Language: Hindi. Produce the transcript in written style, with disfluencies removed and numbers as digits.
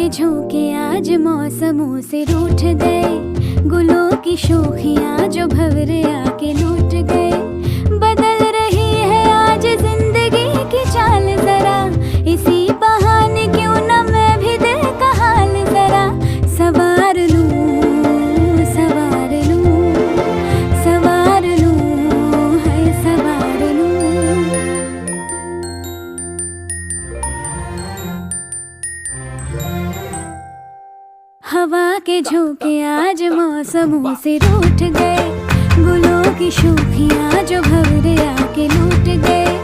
के झोंके आज मौसमों से रूठ गए, गुलों की शोखियाँ जो भंवरे आके लूट गए। बदल रही है आज जिंदगी की चाल जरा, इसी बहाने क्यों न मैं भी दिल का हाल जरा सवार लूं, सवार लूं, सवार लूं, है सवार लूं। हवा के झोंके आज मौसमों से रूठ गए, गुलों की शोखियाँ जो भंवरे आके लूट गए।